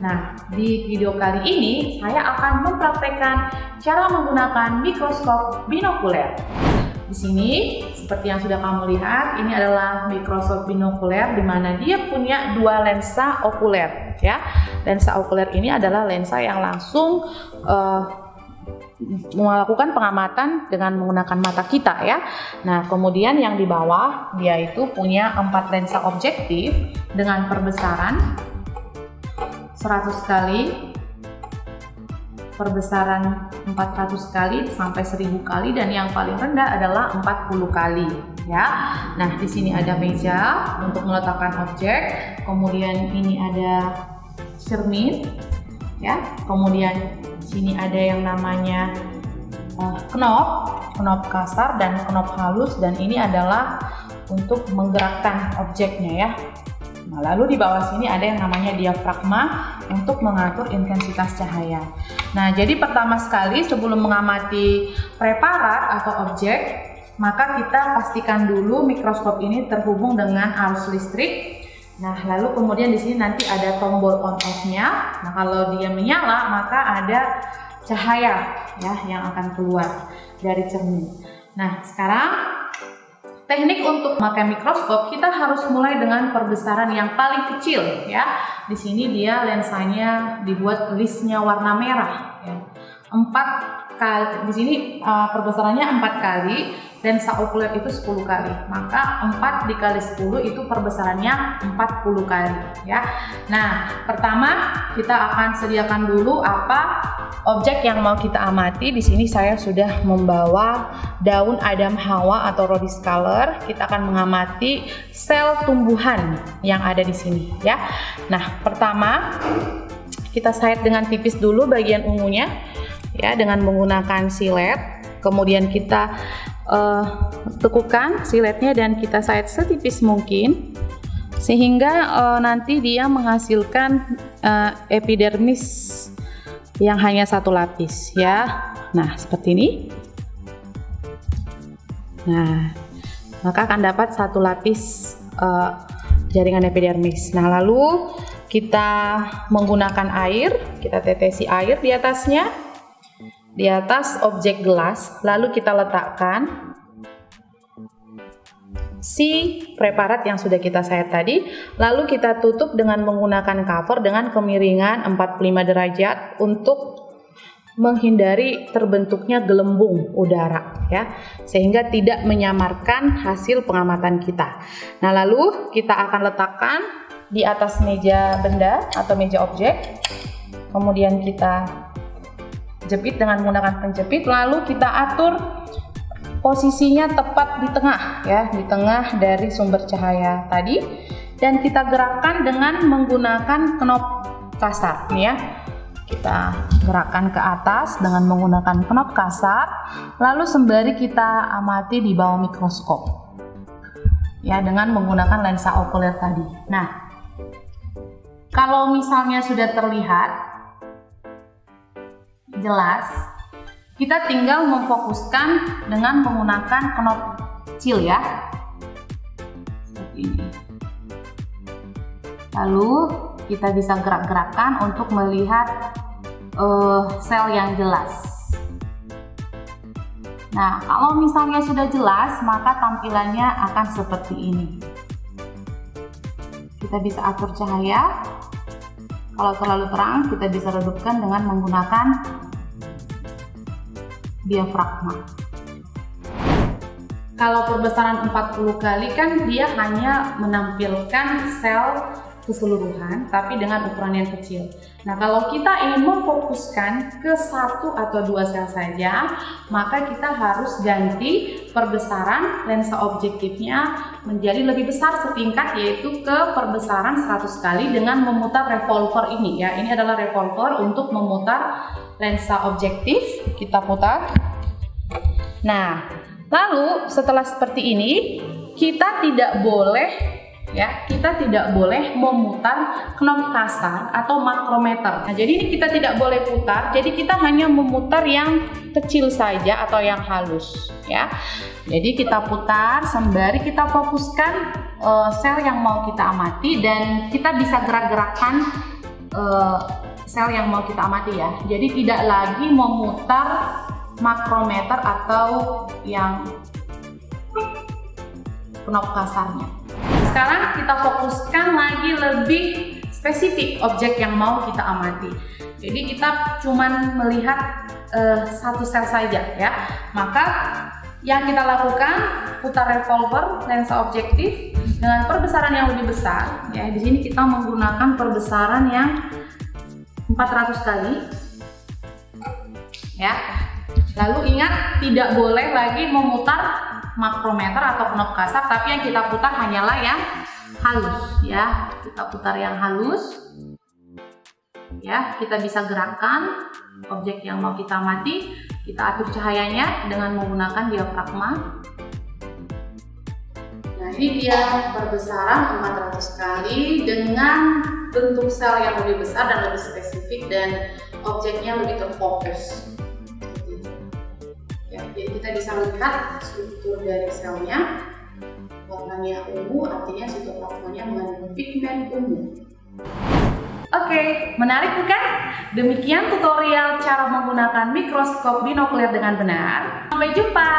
Nah, di video kali ini saya akan mempraktekkan cara menggunakan mikroskop binokuler. Di sini, seperti yang sudah kamu lihat, ini adalah mikroskop binokuler di mana dia punya dua lensa okuler, ya. Lensa okuler ini adalah lensa yang langsung melakukan pengamatan dengan menggunakan mata kita, ya. Nah, kemudian yang di bawah dia itu punya 4 lensa objektif dengan perbesaran 100 kali, perbesaran 400 kali sampai 1000 kali, dan yang paling rendah adalah 40 kali, ya. Nah, di sini ada meja untuk meletakkan objek, kemudian ini ada cermin, ya. Kemudian di sini ada yang namanya knop kasar dan knop halus, dan ini adalah untuk menggerakkan objeknya, ya. Nah, lalu di bawah sini ada yang namanya diafragma untuk mengatur intensitas cahaya. Nah, jadi pertama sekali sebelum mengamati preparat atau objek, maka kita pastikan dulu mikroskop ini terhubung dengan arus listrik. Nah, lalu kemudian di sini nanti ada tombol on off-nya. Nah, kalau dia menyala, maka ada cahaya, ya, yang akan keluar dari cermin. Nah, sekarang teknik untuk memakai mikroskop, kita harus mulai dengan perbesaran yang paling kecil, ya. Di sini dia lensanya dibuat listnya warna merah, ya. 4 kali. Di sini perbesarannya 4 kali. Lensa okuler itu 10 kali. Maka 4 dikali 10 itu perbesarannya 40 kali, ya. Nah, pertama kita akan sediakan dulu apa objek yang mau kita amati. Di sini saya sudah membawa daun Adam Hawa atau rhodys color. Kita akan mengamati sel tumbuhan yang ada di sini, ya. Nah, pertama kita sayat dengan tipis dulu bagian ungunya, ya, dengan menggunakan silet. Kemudian kita tekukan siletnya dan kita sayat setipis mungkin sehingga nanti dia menghasilkan epidermis yang hanya 1 lapis, ya. Nah, seperti ini. Nah, maka akan dapat 1 lapis jaringan epidermis. Nah, lalu kita menggunakan air, kita tetesi air di atasnya, di atas objek gelas, lalu kita letakkan si preparat yang sudah kita sayat tadi, lalu kita tutup dengan menggunakan cover dengan kemiringan 45 derajat untuk menghindari terbentuknya gelembung udara, ya, sehingga tidak menyamarkan hasil pengamatan kita. Nah, lalu kita akan letakkan di atas meja benda atau meja objek, kemudian kita jepit dengan menggunakan penjepit, lalu kita atur posisinya tepat di tengah, ya, di tengah dari sumber cahaya tadi, dan kita gerakkan dengan menggunakan knop kasar, ya. Kita gerakkan ke atas dengan menggunakan knop kasar, lalu sembari kita amati di bawah mikroskop, ya, dengan menggunakan lensa okuler tadi. Nah, kalau misalnya sudah terlihat jelas, kita tinggal memfokuskan dengan menggunakan knop kecil, ya, seperti ini. Lalu kita bisa gerak-gerakkan untuk melihat sel yang jelas. Nah, kalau misalnya sudah jelas, maka tampilannya akan seperti ini. Kita bisa atur cahaya. Kalau terlalu terang, kita bisa redupkan dengan menggunakan diafragma. Kalau perbesaran 40 kali kan dia hanya menampilkan sel keseluruhan, tapi dengan ukuran yang kecil. Nah, kalau kita ingin memfokuskan ke 1 atau 2 sel saja, maka kita harus ganti perbesaran lensa objektifnya menjadi lebih besar setingkat, yaitu ke perbesaran 100 kali dengan memutar revolver ini, ya. Ini adalah revolver untuk memutar lensa objektif. Kita putar. Nah, lalu setelah seperti ini, kita tidak boleh memutar knop kasar atau makrometer. Nah, jadi ini kita tidak boleh putar, jadi kita hanya memutar yang kecil saja atau yang halus, ya. Jadi kita putar sembari kita fokuskan sel yang mau kita amati, dan kita bisa gerak-gerakkan sel yang mau kita amati ya. Jadi tidak lagi memutar makrometer atau yang knob kasarnya. Sekarang kita fokuskan lagi lebih spesifik objek yang mau kita amati. Jadi kita cuman melihat satu sel saja ya. Maka yang kita lakukan, putar revolver lensa objektif dengan perbesaran yang lebih besar. Ya, di sini kita menggunakan perbesaran yang 400 kali. Ya. Lalu ingat, tidak boleh lagi memutar makrometer atau knob kasar, tapi yang kita putar hanyalah yang halus ya. Kita putar yang halus. Ya, kita bisa gerakkan objek yang mau kita amati. Kita atur cahayanya dengan menggunakan diafragma. Nah, ini dia perbesaran 400 kali dengan bentuk sel yang lebih besar dan lebih spesifik dan objeknya lebih terfokus. Ya, jadi kita bisa lihat struktur dari selnya. Warnanya ungu, artinya sitoplasmanya mengandung pigmen ungu. Oke, menarik bukan? Demikian tutorial cara menggunakan mikroskop binokler dengan benar. Sampai jumpa!